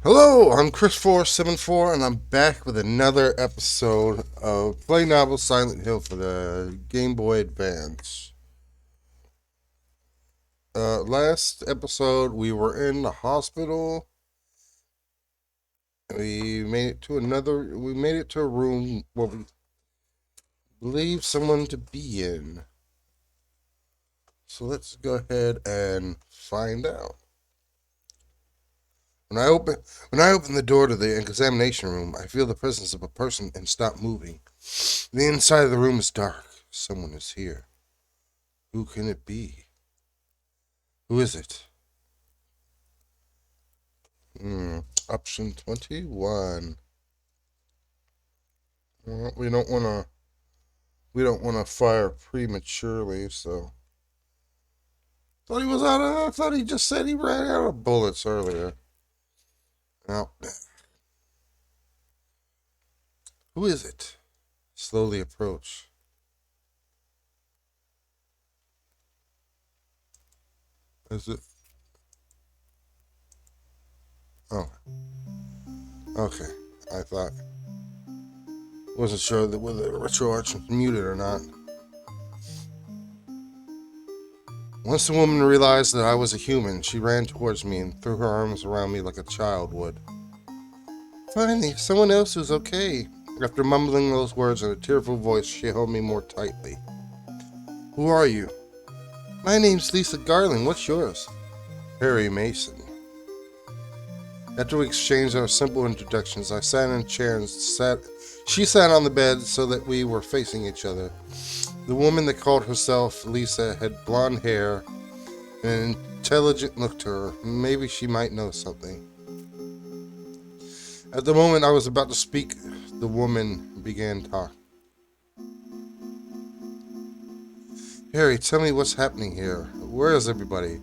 Hello, I'm Chris474, and I'm back with another episode of Play Novel Silent Hill for the Game Boy Advance. Last episode, we were in the hospital. We made it to a room where we believe someone to be in. So let's go ahead and find out. When I open when I open the door to the examination room, I feel the presence of a person and stop moving. The inside of the room is dark. Someone is here. Who can it be? Who is it? Hmm. Option 21. Well, we don't wanna fire prematurely, so I thought he just said he ran out of bullets earlier. Now, who is it? Slowly approach. Is it? Oh, okay. I thought wasn't sure that whether the retro arch was muted or not. Once the woman realized that I was a human, she ran towards me and threw her arms around me like a child would. Finally, someone else who's okay. After mumbling those words in a tearful voice, she held me more tightly. Who are you? My name's Lisa Garland. What's yours? Harry Mason. After we exchanged our simple introductions, I sat in a chair and she sat on the bed so that we were facing each other. The woman that called herself Lisa had blonde hair and an intelligent look to her. Maybe she might know something. At the moment I was about to speak, the woman began talking. Harry, tell me what's happening here. Where is everybody?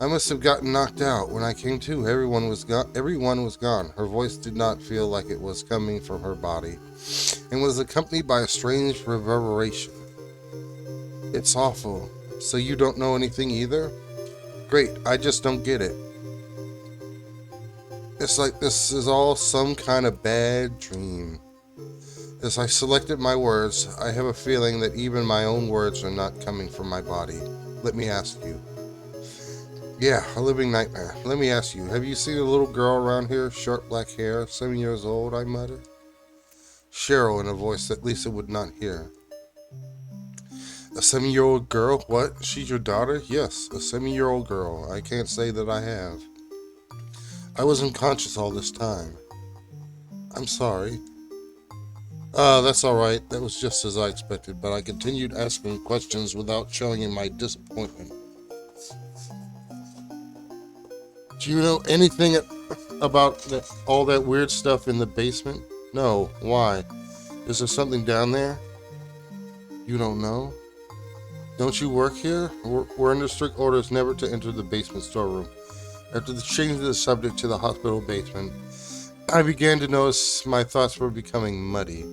I must have gotten knocked out. When I came to, everyone was gone. Her voice did not feel like it was coming from her body, and was accompanied by a strange reverberation. It's awful. So you don't know anything either? Great, I just don't get it. It's like this is all some kind of bad dream. As I selected my words, I have a feeling that even my own words are not coming from my body. Let me ask you. Yeah, a living nightmare. Let me ask you, have you seen a little girl around here? Short black hair, 7 years old, I muttered. Cheryl, in a voice that Lisa would not hear. A 7-year-old girl? What? She's your daughter? Yes, a 7-year-old girl. I can't say that I have. I was unconscious all this time. I'm sorry. That's alright. That was just as I expected, but I continued asking questions without showing my disappointment. Do you know anything about all that weird stuff in the basement? No. Why? Is there something down there? You don't know? Don't you work here? We're under strict orders never to enter the basement storeroom. After the change of the subject to the hospital basement, I began to notice my thoughts were becoming muddy.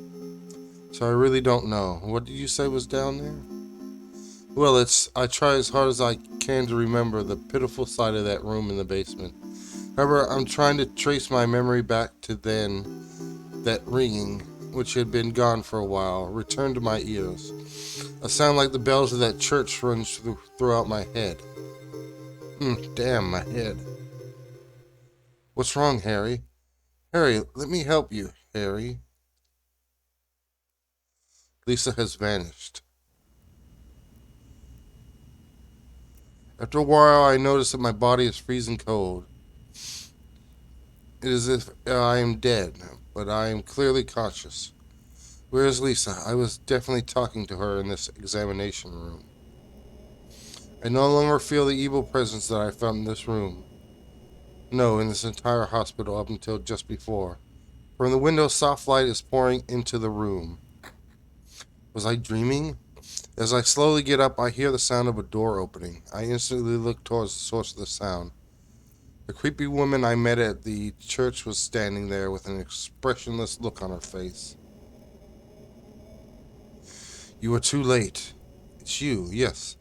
So I really don't know. What did you say was down there? Well, I try as hard as I can to remember the pitiful sight of that room in the basement. However, I'm trying to trace my memory back to then. That ringing, which had been gone for a while, returned to my ears. A sound like the bells of that church runs throughout my head. Damn, my head. What's wrong, Harry? Harry, let me help you, Harry. Lisa has vanished. After a while, I notice that my body is freezing cold. It is as if I am dead, but I am clearly conscious. Where is Lisa? I was definitely talking to her in this examination room. I no longer feel the evil presence that I felt in this room. No, in this entire hospital up until just before. From the window, soft light is pouring into the room. Was I dreaming? As I slowly get up, I hear the sound of a door opening. I instantly look towards the source of the sound. The creepy woman I met at the church was standing there with an expressionless look on her face. You are too late. It's you, yes.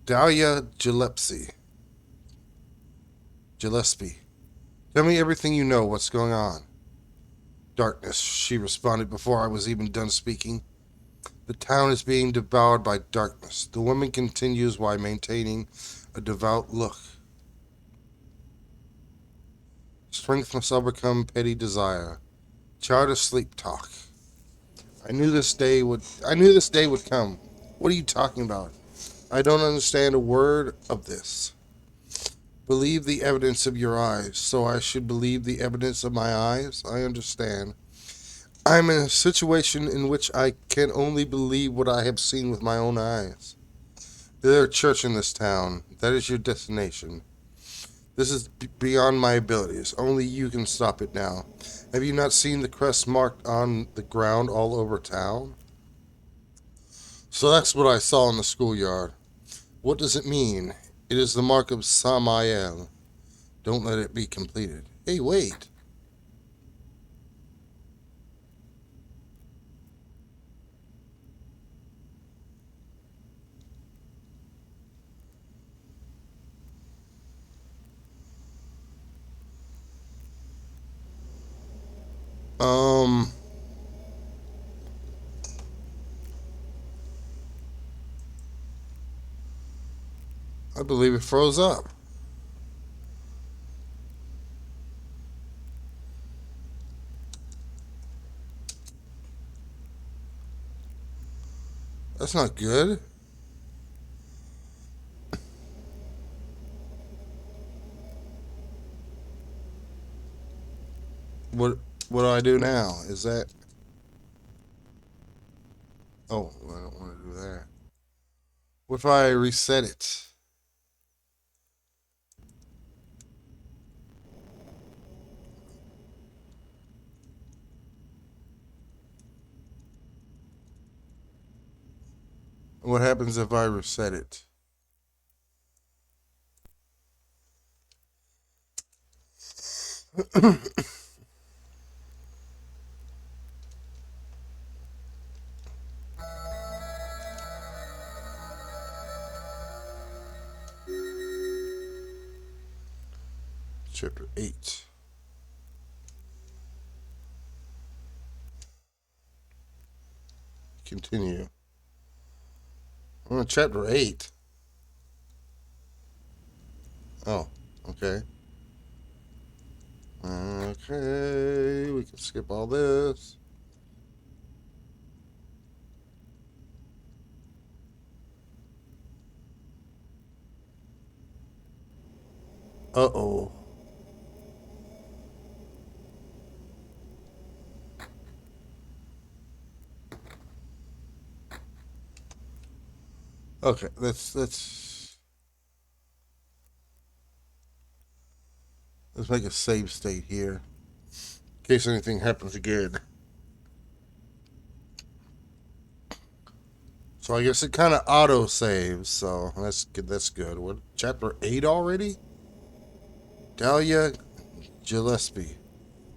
Dahlia Gillespie. Gillespie. Tell me everything you know. What's going on? Darkness, she responded before I was even done speaking. The town is being devoured by darkness. The woman continues while maintaining a devout look. Strength must overcome petty desire. Child of sleep talk. I knew this day would come. What are you talking about? I don't understand a word of this. Believe the evidence of your eyes. So I should believe the evidence of my eyes? I understand. I am in a situation in which I can only believe what I have seen with my own eyes. There is a church in this town. That is your destination. This is beyond my abilities. Only you can stop it now. Have you not seen the crest marked on the ground all over town? So that's what I saw in the schoolyard. What does it mean? It is the mark of Samael. Don't let it be completed. Hey, wait. Um, I believe it froze up. That's not good. What what do I do now? Is that Oh, I don't want to do that. What if I reset it? What happens if I reset it? Chapter 8. Continue. I'm on chapter 8. Oh, okay. Okay, we can skip all this. Uh-oh. Okay, let's make a save state here in case anything happens again. So I guess it kind of auto saves. So that's good. That's good. What chapter 8 already? Dahlia Gillespie.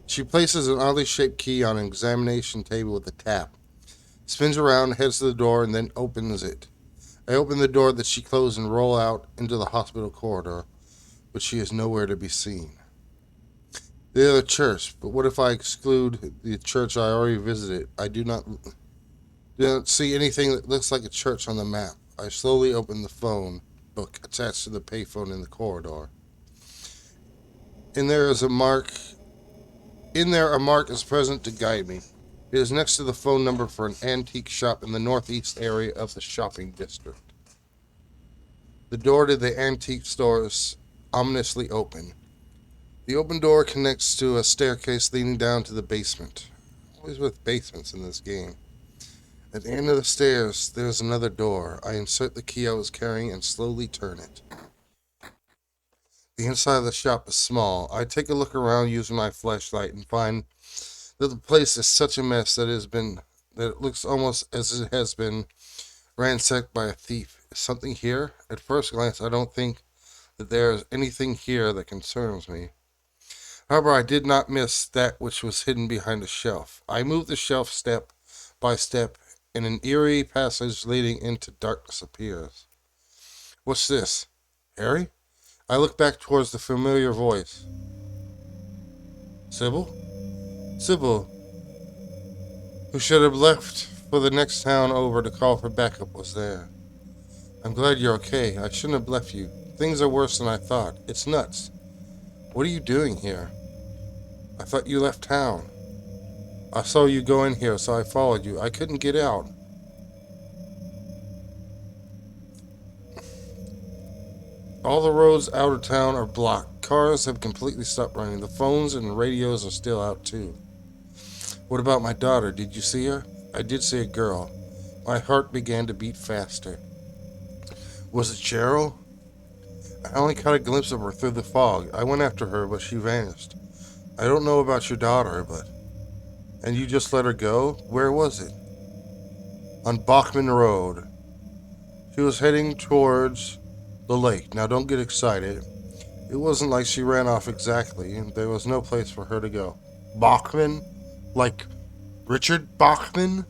She places an oddly shaped key on an examination table with a tap. Spins around, heads to the door, and then opens it. I open the door that she closed and roll out into the hospital corridor, but she is nowhere to be seen. The other church, but what if I exclude the church I already visited? I do not see anything that looks like a church on the map. I slowly open the phone book attached to the payphone in the corridor. In there is a mark. In there, a mark is present to guide me. It is next to the phone number for an antique shop in the northeast area of the shopping district. The door to the antique store is ominously open. The open door connects to a staircase leading down to the basement. Always with basements in this game. At the end of the stairs, there is another door. I insert the key I was carrying and slowly turn it. The inside of the shop is small. I take a look around using my flashlight and find that the place is such a mess that it looks almost as it has been ransacked by a thief. Is something here? At first glance, I don't think that there is anything here that concerns me. However, I did not miss that which was hidden behind a shelf. I moved the shelf step by step, and an eerie passage leading into darkness appears. What's this? Harry? I look back towards the familiar voice. Sybil? Sybil, who should have left for the next town over to call for backup, was there. I'm glad you're okay. I shouldn't have left you. Things are worse than I thought. It's nuts. What are you doing here? I thought you left town. I saw you go in here, so I followed you. I couldn't get out. All the roads out of town are blocked. Cars have completely stopped running. The phones and radios are still out, too. What about my daughter? Did you see her? I did see a girl. My heart began to beat faster. Was it Cheryl? I only caught a glimpse of her through the fog. I went after her, but she vanished. I don't know about your daughter, but... And you just let her go? Where was it? On Bachman Road. She was heading towards the lake. Now don't get excited. It wasn't like she ran off exactly. There was no place for her to go. Bachman? Like Richard Bachman?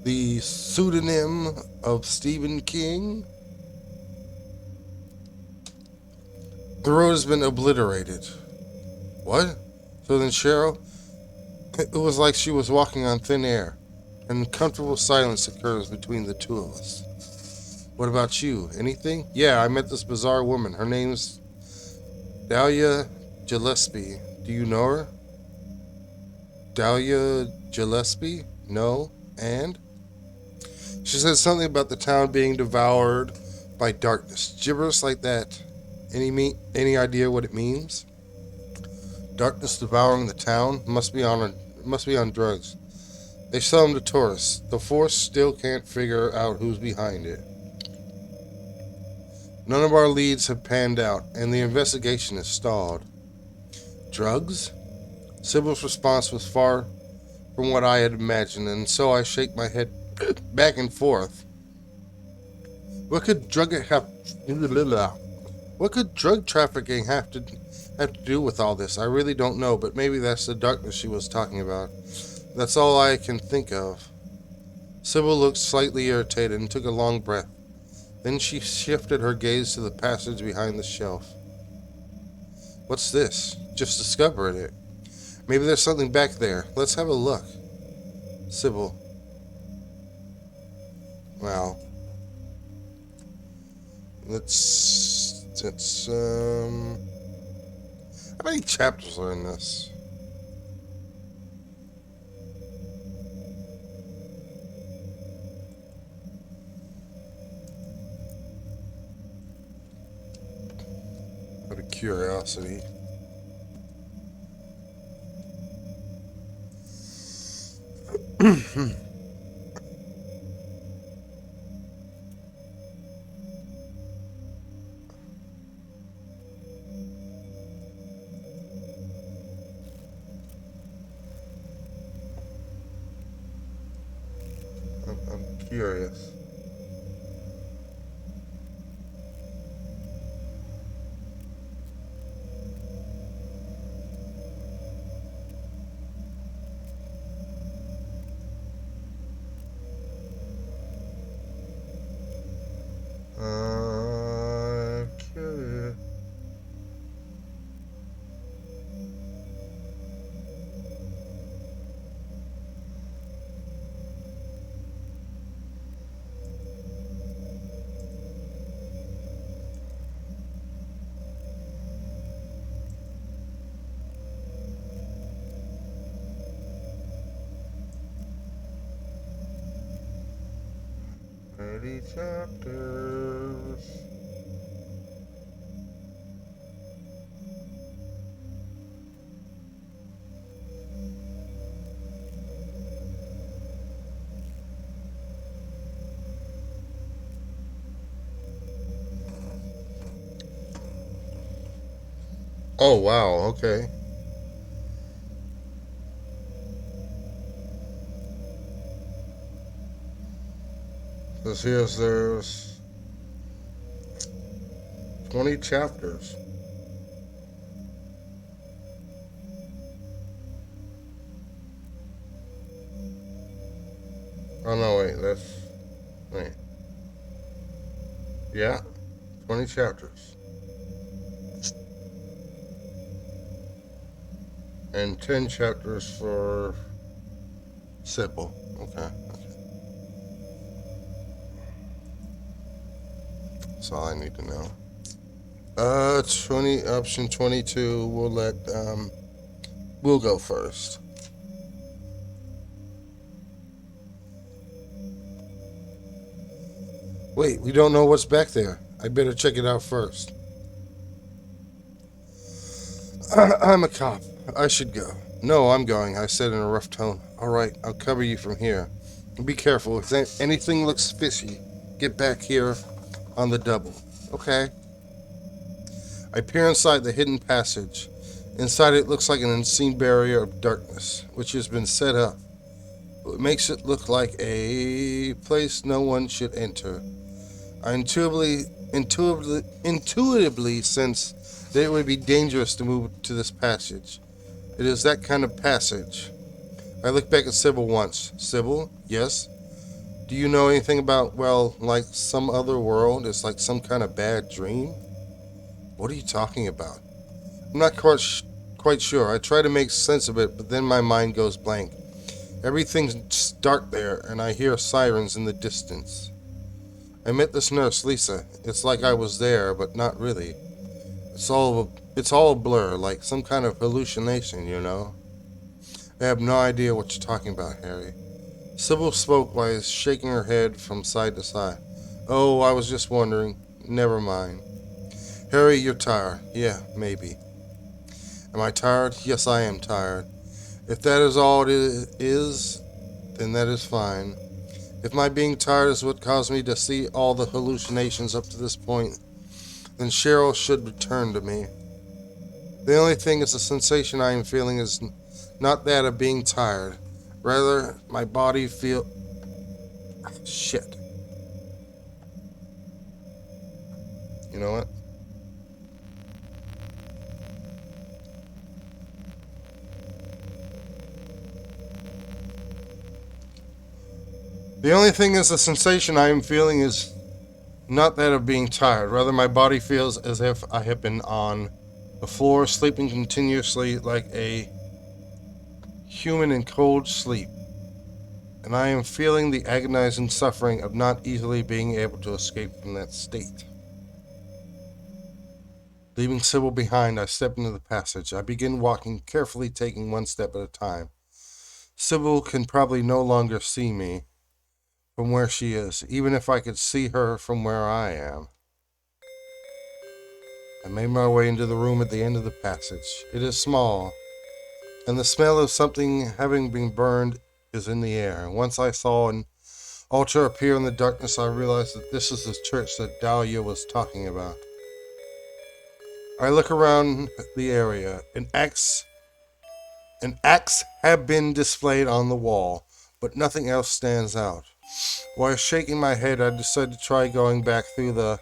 The pseudonym of Stephen King? The road has been obliterated. What? So then Cheryl? It was like she was walking on thin air. An uncomfortable silence occurs between the two of us. What about you? Anything? Yeah, I met this bizarre woman. Her name's Dahlia Gillespie. Do you know her? Dahlia Gillespie? No. And? She said something about the town being devoured by darkness. Gibberish like that. Any idea what it means? Darkness devouring the town must be on drugs. They sell them to tourists. The force still can't figure out who's behind it. None of our leads have panned out, and the investigation is stalled. Drugs? Sybil's response was far from what I had imagined, and so I shake my head back and forth. What could drug trafficking have to do with all this? I really don't know, but maybe that's the darkness she was talking about. That's all I can think of. Sybil looked slightly irritated and took a long breath. Then she shifted her gaze to the passage behind the shelf. What's this? Just discovered it. Maybe there's something back there. Let's have a look. Sybil. Wow. How many chapters are in this? Out of curiosity. I'm curious. Curious. Many chapters. Oh wow, okay. This here's there's 20 chapters. Oh no, wait. Yeah, 20 chapters. And 10 chapters for Sybil. Okay. That's all I need to know. 20, option 22, we'll go first. Wait, we don't know what's back there. I better check it out first. I'm a cop. I should go. No, I'm going, I said in a rough tone. All right, I'll cover you from here. Be careful. If anything looks fishy, get back here on the double. Okay. I peer inside the hidden passage. Inside it looks like an unseen barrier of darkness, which has been set up. It makes it look like a place no one should enter. I intuitively sense that it would be dangerous to move to this passage. It is that kind of passage. I look back at Sybil once. Sybil? Yes? Do you know anything about, well, like some other world? It's like some kind of bad dream? What are you talking about? I'm not quite sure. I try to make sense of it, but then my mind goes blank. Everything's dark there, and I hear sirens in the distance. I met this nurse, Lisa. It's like I was there, but not really. It's all a blur, like some kind of hallucination, you know? I have no idea what you're talking about, Harry. Sybil spoke while shaking her head from side to side. Oh, I was just wondering. Never mind. Harry, you're tired. Yeah, maybe. Am I tired? Yes, I am tired. If that is all it is, then that is fine. If my being tired is what caused me to see all the hallucinations up to this point, then Cheryl should return to me. The only thing is the sensation I am feeling is not that of being tired. Rather, my body feel... Shit. You know what? The only thing is the sensation I am feeling is not that of being tired. Rather, my body feels as if I have been on the floor, sleeping continuously like a human in cold sleep. And I am feeling the agonizing suffering of not easily being able to escape from that state. Leaving Sybil behind, I step into the passage. I begin walking, carefully taking one step at a time. Sybil can probably no longer see me from where she is, even if I could see her from where I am. I made my way into the room at the end of the passage. It is small, and the smell of something having been burned is in the air. Once I saw an altar appear in the darkness, I realized that this is the church that Dahlia was talking about. I look around the area. An axe had been displayed on the wall, but nothing else stands out. While shaking my head, I decided to try going back through the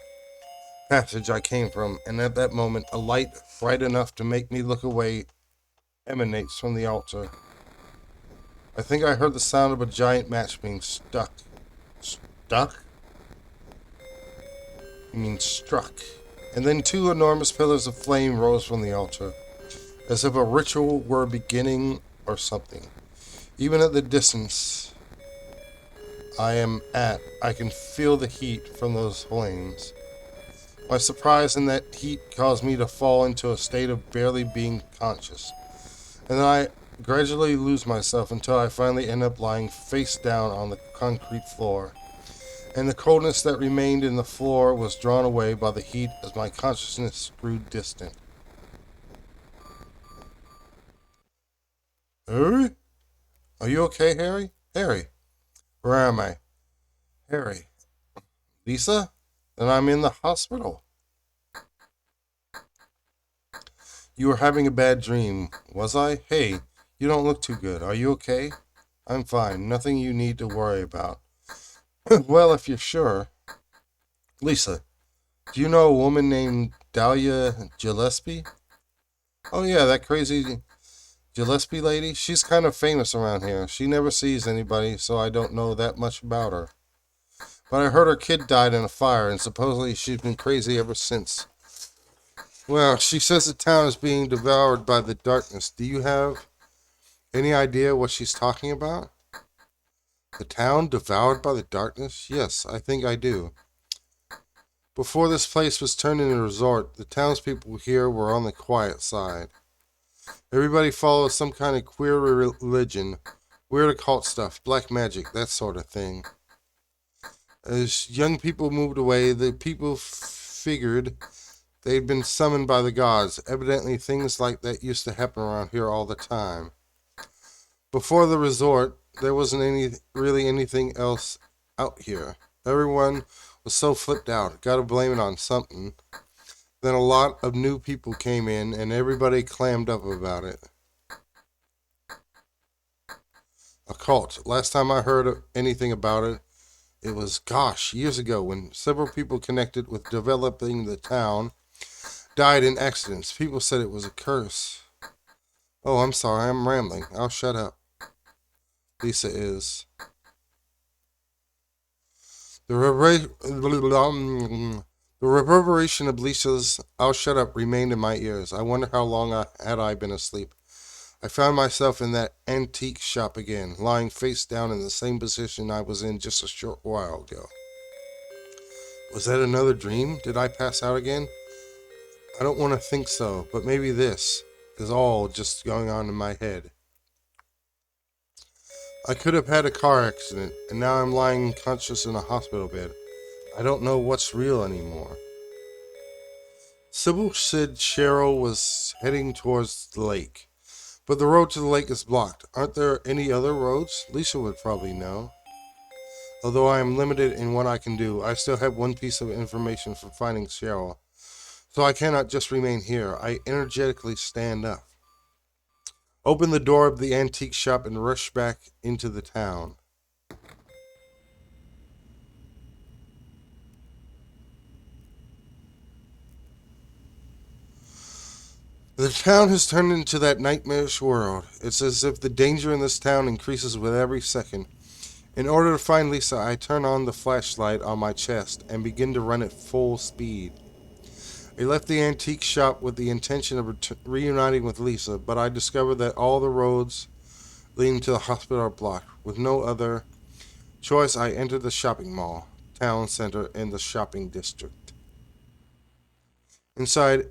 passage I came from, and at that moment, a light bright enough to make me look away emanates from the altar. I think I heard the sound of a giant match being stuck. Stuck? You mean struck. And then two enormous pillars of flame rose from the altar, as if a ritual were beginning or something. Even at the distance I am at, I can feel the heat from those flames. My surprise in that heat caused me to fall into a state of barely being conscious, and then I gradually lose myself until I finally end up lying face down on the concrete floor. And the coldness that remained in the floor was drawn away by the heat as my consciousness grew distant. Harry? Are you okay, Harry? Harry? Where am I? Harry? Lisa? Then I'm in the hospital. You were having a bad dream, was I? Hey, you don't look too good. Are you okay? I'm fine. Nothing you need to worry about. Well, if you're sure. Lisa, do you know a woman named Dahlia Gillespie? Oh yeah, that crazy Gillespie lady? She's kind of famous around here. She never sees anybody, so I don't know that much about her. But I heard her kid died in a fire, and supposedly she's been crazy ever since. Well, she says the town is being devoured by the darkness. Do you have any idea what she's talking about? The town devoured by the darkness? Yes, I think I do. Before this place was turned into a resort, the townspeople here were on the quiet side. Everybody follows some kind of queer religion, weird occult stuff, black magic, that sort of thing. As young people moved away, the people figured they'd been summoned by the gods. Evidently, things like that used to happen around here all the time. Before the resort, there wasn't really anything else out here. Everyone was so flipped out. Gotta blame it on something. Then a lot of new people came in, and everybody clammed up about it. A cult. Last time I heard anything about it, it was, gosh, years ago when several people connected with developing the town died in accidents. People said it was a curse. Oh, I'm sorry, I'm rambling. I'll shut up. Lisa is. The reverberation of Lisa's "I'll shut up" remained in my ears. I wonder how long I been asleep. I found myself in that antique shop again, lying face down in the same position I was in just a short while ago. Was that another dream? Did I pass out again? I don't want to think so, but maybe this is all just going on in my head. I could have had a car accident, and now I'm lying unconscious in a hospital bed. I don't know what's real anymore. Sybil said Cheryl was heading towards the lake, but the road to the lake is blocked. Aren't there any other roads? Lisa would probably know. Although I am limited in what I can do, I still have one piece of information for finding Cheryl, so I cannot just remain here. I energetically stand up, open the door of the antique shop, and rush back into the town. The town has turned into that nightmarish world. It's as if the danger in this town increases with every second. In order to find Lisa, I turn on the flashlight on my chest and begin to run at full speed. I left the antique shop with the intention of reuniting with Lisa, but I discovered that all the roads leading to the hospital are blocked. With no other choice, I entered the shopping mall, town center, in the shopping district. Inside,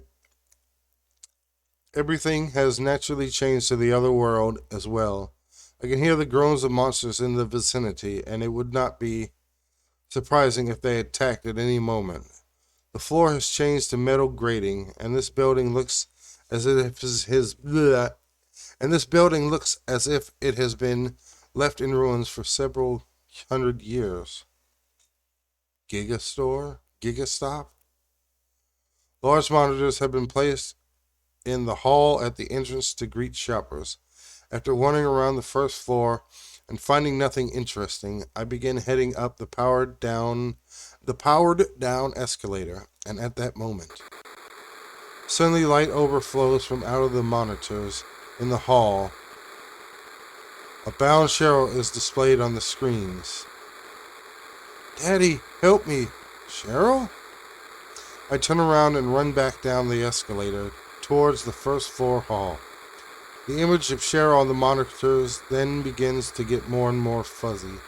everything has naturally changed to the other world as well. I can hear the groans of monsters in the vicinity, and it would not be surprising if they attacked at any moment. The floor has changed to metal grating, and this building looks as if it has been left in ruins for several hundred years. Gigastore? Gigastop? Large monitors have been placed in the hall at the entrance to greet shoppers. After wandering around the first floor and finding nothing interesting, I begin heading up the powered down escalator, and at that moment, suddenly light overflows from out of the monitors in the hall. A bound Cheryl is displayed on the screens. Daddy, help me! Cheryl? I turn around and run back down the escalator towards the first floor hall. The image of Cheryl on the monitors then begins to get more and more fuzzy,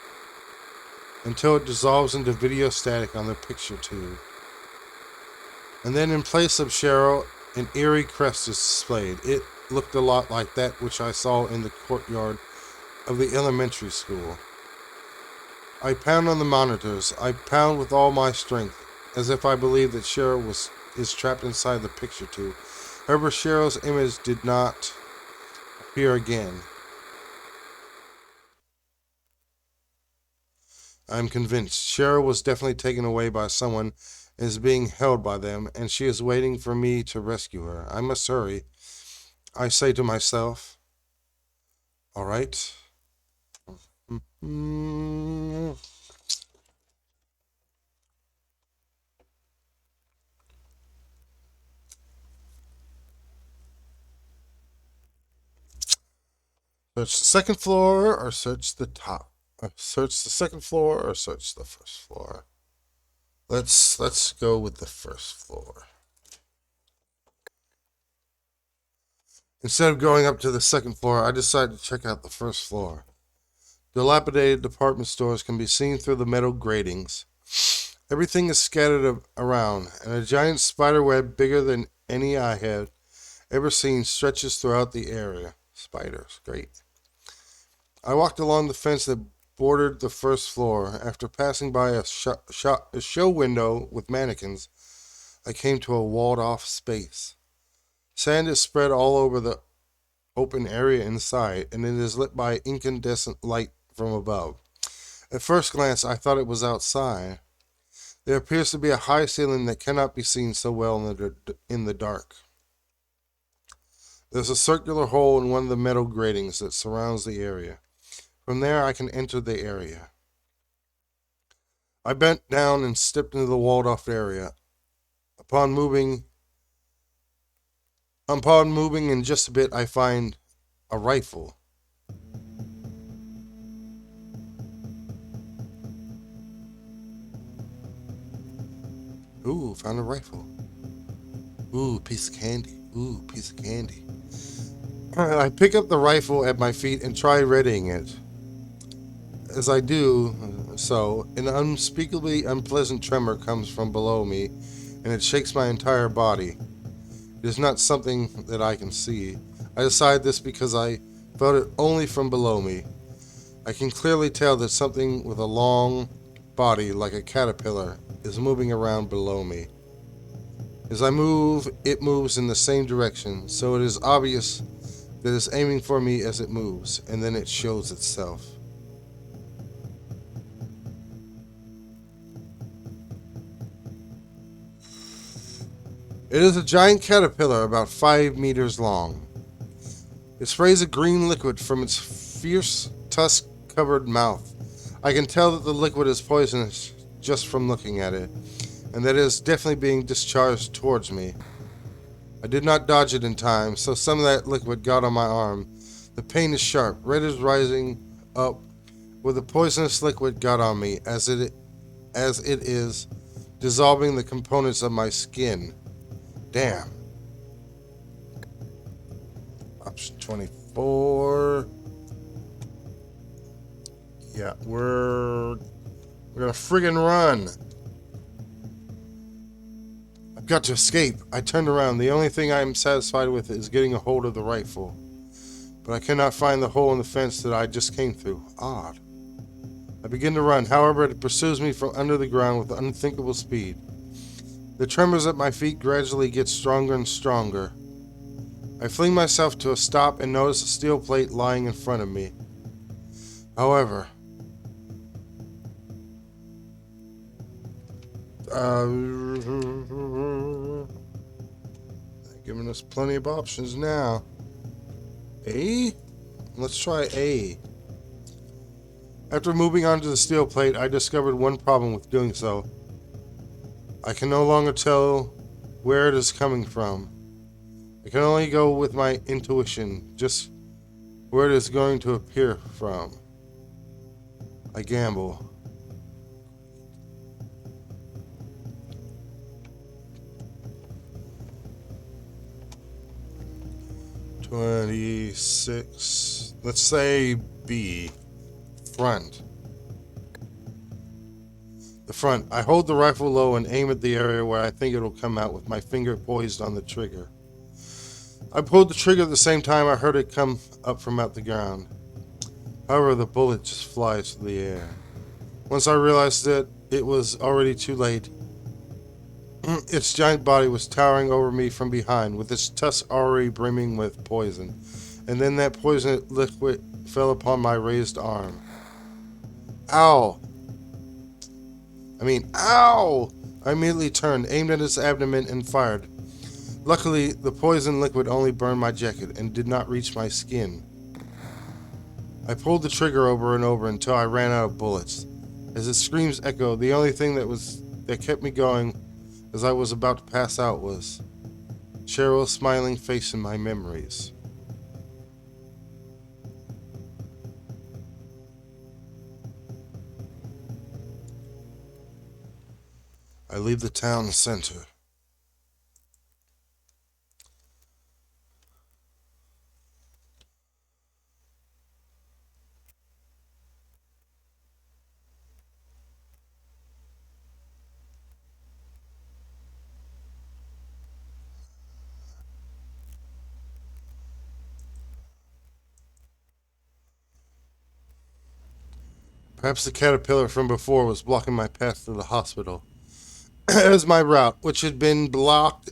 until it dissolves into video static on the picture tube. And then in place of Cheryl, an eerie crest is displayed. It looked a lot like that which I saw in the courtyard of the elementary school. I pound on the monitors. I pound with all my strength, as if I believe that Cheryl is trapped inside the picture tube. However, Cheryl's image did not appear again. I'm convinced Cheryl was definitely taken away by someone and is being held by them, and she is waiting for me to rescue her. I must hurry. I say to myself, all right. Search the second floor or search the top. Search the second floor or search the first floor. Let's go with the first floor. Instead of going up to the second floor, I decided to check out the first floor. Dilapidated department stores can be seen through the metal gratings. Everything is scattered around, and a giant spider web bigger than any I had ever seen stretches throughout the area. Spiders, great. I walked along the fence that bordered the first floor. After passing by a show window with mannequins, I came to a walled-off space. Sand is spread all over the open area inside, and it is lit by incandescent light from above. At first glance, I thought it was outside. There appears to be a high ceiling that cannot be seen so well in the dark. There's a circular hole in one of the metal gratings that surrounds the area. From there, I can enter the area. I bent down and stepped into the walled-off area. Upon moving in just a bit, I find a rifle. Ooh, found a rifle. Ooh, piece of candy. Ooh, piece of candy. I pick up the rifle at my feet and try readying it. As I do so, an unspeakably unpleasant tremor comes from below me, and it shakes my entire body. It is not something that I can see. I decide this because I felt it only from below me. I can clearly tell that something with a long body, like a caterpillar, is moving around below me. As I move, it moves in the same direction, so it is obvious that it's aiming for me as it moves, and then it shows itself. It is a giant caterpillar about 5 meters long. It sprays a green liquid from its fierce, tusk-covered mouth. I can tell that the liquid is poisonous just from looking at it, and that it is definitely being discharged towards me. I did not dodge it in time, so some of that liquid got on my arm. The pain is sharp. Red is rising up where the poisonous liquid got on me, as it is dissolving the components of my skin. Damn. Option 24. Yeah, we're gonna friggin' run. I've got to escape. I turned around. The only thing I am satisfied with is getting a hold of the rifle. But I cannot find the hole in the fence that I just came through. Odd. I begin to run. However, it pursues me from under the ground with unthinkable speed. The tremors at my feet gradually get stronger and stronger. I fling myself to a stop and notice a steel plate lying in front of me. However, they're giving us plenty of options now. A? Let's try A. After moving onto the steel plate, I discovered one problem with doing so. I can no longer tell where it is coming from. I can only go with my intuition, just where it is going to appear from. I gamble. $26. Let's say B. Front. The front. I hold the rifle low and aim at the area where I think it'll come out with my finger poised on the trigger. I pulled the trigger at the same time I heard it come up from out the ground. However, the bullet just flies through the air. Once I realized that it was already too late. Its giant body was towering over me from behind, with its tusks already brimming with poison. And then that poison liquid fell upon my raised arm. Ow! Ow! I immediately turned, aimed at its abdomen, and fired. Luckily, the poison liquid only burned my jacket and did not reach my skin. I pulled the trigger over and over until I ran out of bullets. As its screams echoed, the only thing that kept me going as I was about to pass out was Cheryl's smiling face in my memories. I leave the town center. Perhaps the caterpillar from before was blocking my path to the hospital. As my route, which had been blocked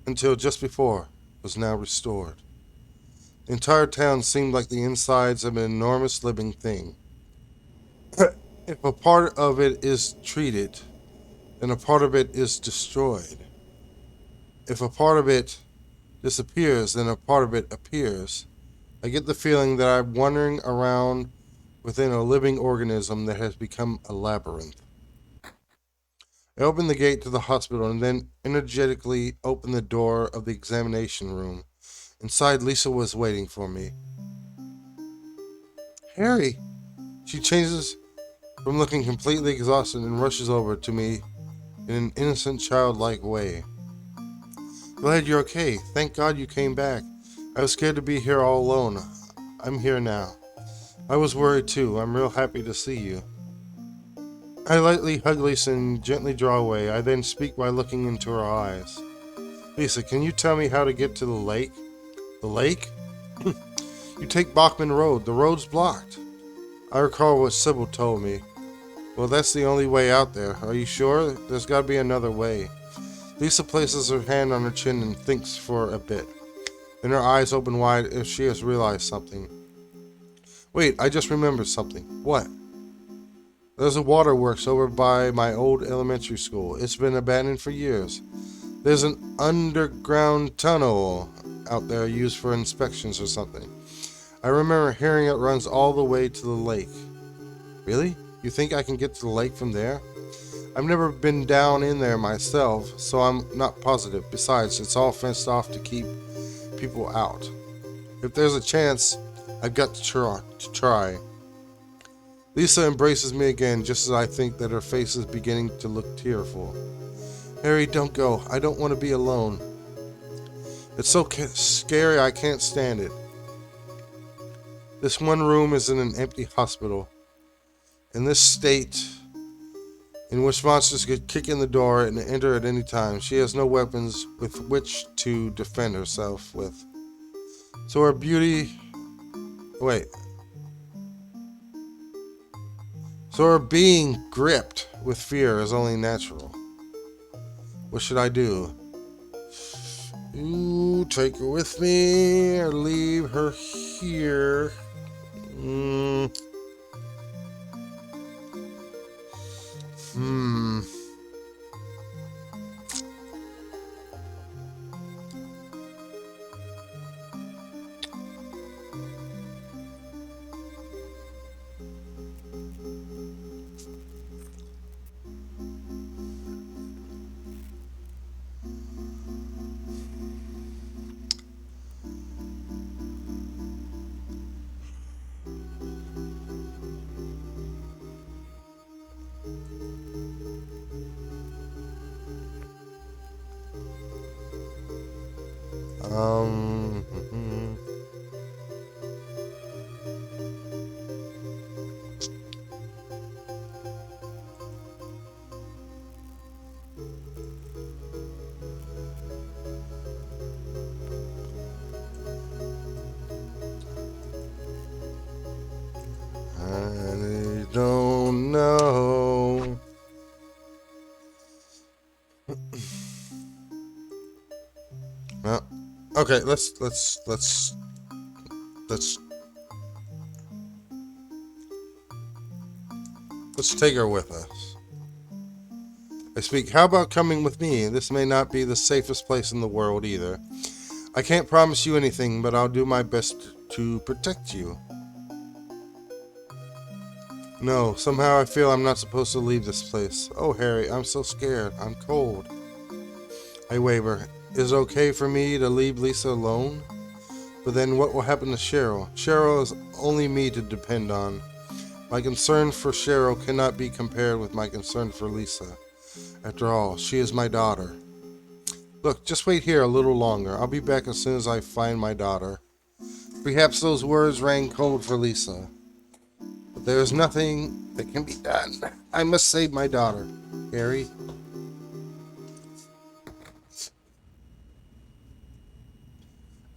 until just before, was now restored. The entire town seemed like the insides of an enormous living thing. If a part of it is treated, then a part of it is destroyed. If a part of it disappears, then a part of it appears. I get the feeling that I'm wandering around within a living organism that has become a labyrinth. I opened the gate to the hospital and then energetically opened the door of the examination room. Inside, Lisa was waiting for me. Harry! She changes from looking completely exhausted and rushes over to me in an innocent, childlike way. Glad you're okay. Thank God you came back. I was scared to be here all alone. I'm here now. I was worried too. I'm real happy to see you. I lightly hug Lisa and gently draw away. I then speak by looking into her eyes. Lisa, can you tell me how to get to the lake? The lake? You take Bachman Road. The road's blocked. I recall what Sybil told me. Well, that's the only way out there. Are you sure? There's got to be another way. Lisa places her hand on her chin and thinks for a bit. Then her eyes open wide as she has realized something. Wait, I just remembered something. What? There's a waterworks over by my old elementary school. It's been abandoned for years. There's an underground tunnel out there used for inspections or something. I remember hearing it runs all the way to the lake. Really? You think I can get to the lake from there? I've never been down in there myself, so I'm not positive. Besides, it's all fenced off to keep people out. If there's a chance, I've got to try. Lisa embraces me again, just as I think that her face is beginning to look tearful. Harry, don't go. I don't want to be alone. It's so scary I can't stand it. This one room is in an empty hospital. In this state, in which monsters could kick in the door and enter at any time, she has no weapons with which to defend herself with. So her beauty... Wait. So her being gripped with fear is only natural. What should I do? Ooh, take her with me or leave her here? Um, I don't know. Well, okay, let's take her with us. I speak, how about coming with me? This may not be the safest place in the world either. I can't promise you anything, but I'll do my best to protect you. No, somehow I feel I'm not supposed to leave this place. Oh, Harry, I'm so scared. I'm cold. I waver. Is it okay for me to leave Lisa alone? But then what will happen to Cheryl? Cheryl is only me to depend on. My concern for Cheryl cannot be compared with my concern for Lisa. After all, she is my daughter. Look, just wait here a little longer. I'll be back as soon as I find my daughter. Perhaps those words rang cold for Lisa. But there is nothing that can be done. I must save my daughter. Harry?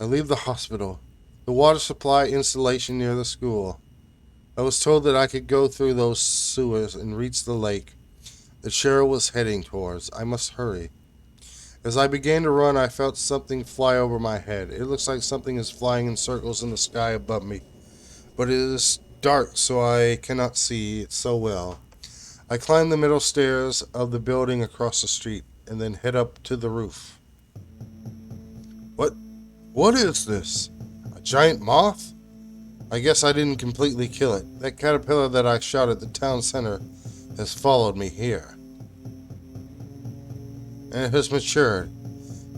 I leave the hospital. The water supply installation near the school. I was told that I could go through those sewers and reach the lake that Cheryl was heading towards. I must hurry. As I began to run, I felt something fly over my head. It looks like something is flying in circles in the sky above me, but it is dark, so I cannot see it so well. I climb the middle stairs of the building across the street and then head up to the roof. What? What is this? A giant moth? I guess I didn't completely kill it. That caterpillar that I shot at the town center has followed me here. And it has matured.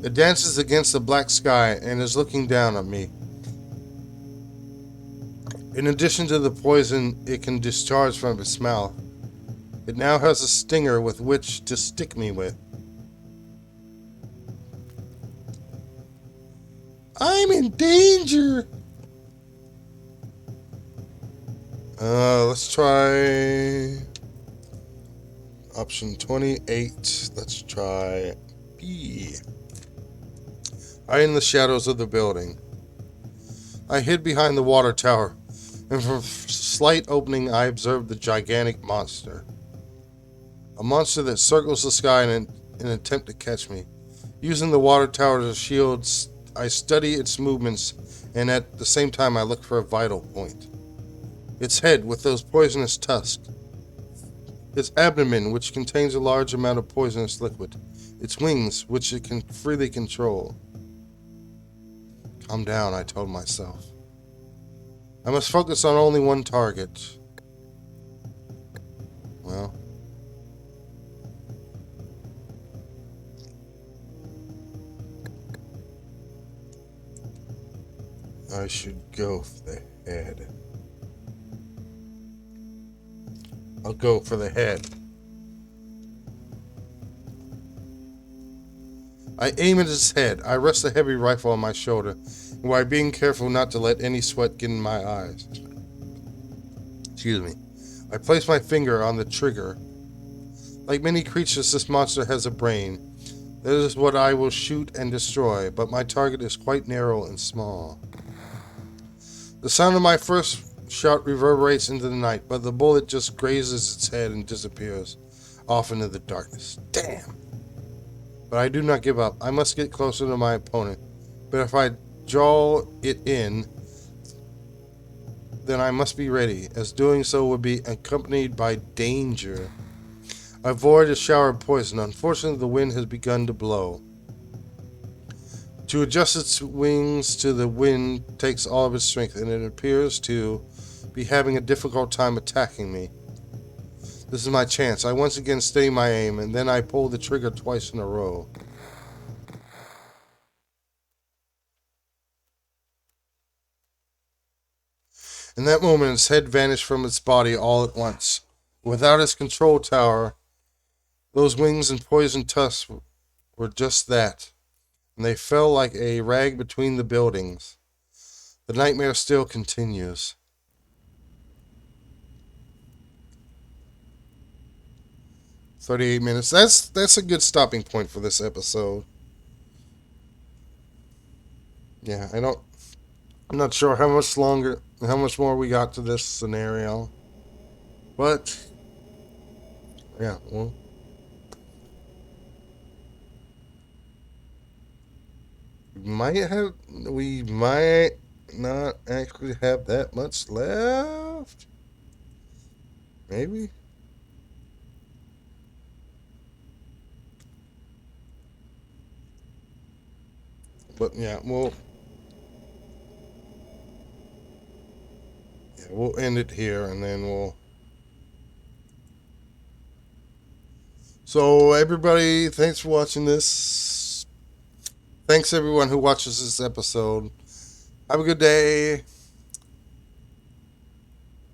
It dances against the black sky and is looking down at me. In addition to the poison it can discharge from its mouth, it now has a stinger with which to stick me with. I'm in danger! Let's try option 28. Let's try B. I in the shadows of the building. I hid behind the water tower, and from a slight opening I observed the gigantic monster. A monster that circles the sky in an attempt to catch me. Using the water tower as a shield, I study its movements, and at the same time I look for a vital point. Its head with those poisonous tusks. Its abdomen, which contains a large amount of poisonous liquid. Its wings, which it can freely control. Calm down, I told myself. I must focus on only one target. Well, I should go for the head. I'll go for the head. I aim at his head. I rest a heavy rifle on my shoulder, while being careful not to let any sweat get in my eyes. Excuse me. I place my finger on the trigger. Like many creatures, this monster has a brain. That is what I will shoot and destroy, but my target is quite narrow and small. The sound of my first shot reverberates into the night, but the bullet just grazes its head and disappears off into the darkness. Damn! But I do not give up. I must get closer to my opponent. But if I draw it in, then I must be ready, as doing so would be accompanied by danger. I avoid a shower of poison. Unfortunately, the wind has begun to blow. To adjust its wings to the wind takes all of its strength, and it appears to be having a difficult time attacking me. This is my chance. I once again steady my aim, and then I pull the trigger twice in a row. In that moment, its head vanished from its body all at once. Without its control tower, those wings and poison tusks were just that, and they fell like a rag between the buildings. The nightmare still continues. 38 minutes. That's a good stopping point for this episode. Yeah, I'm not sure how much longer, how much more we got to this scenario. But yeah, well, we might not actually have that much left. Maybe. But yeah, we'll end it here, and then we'll. So everybody, thanks for watching this. Thanks everyone who watches this episode. Have a good day.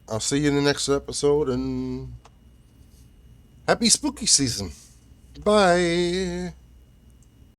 I'll see you in the next episode, and happy spooky season. Bye.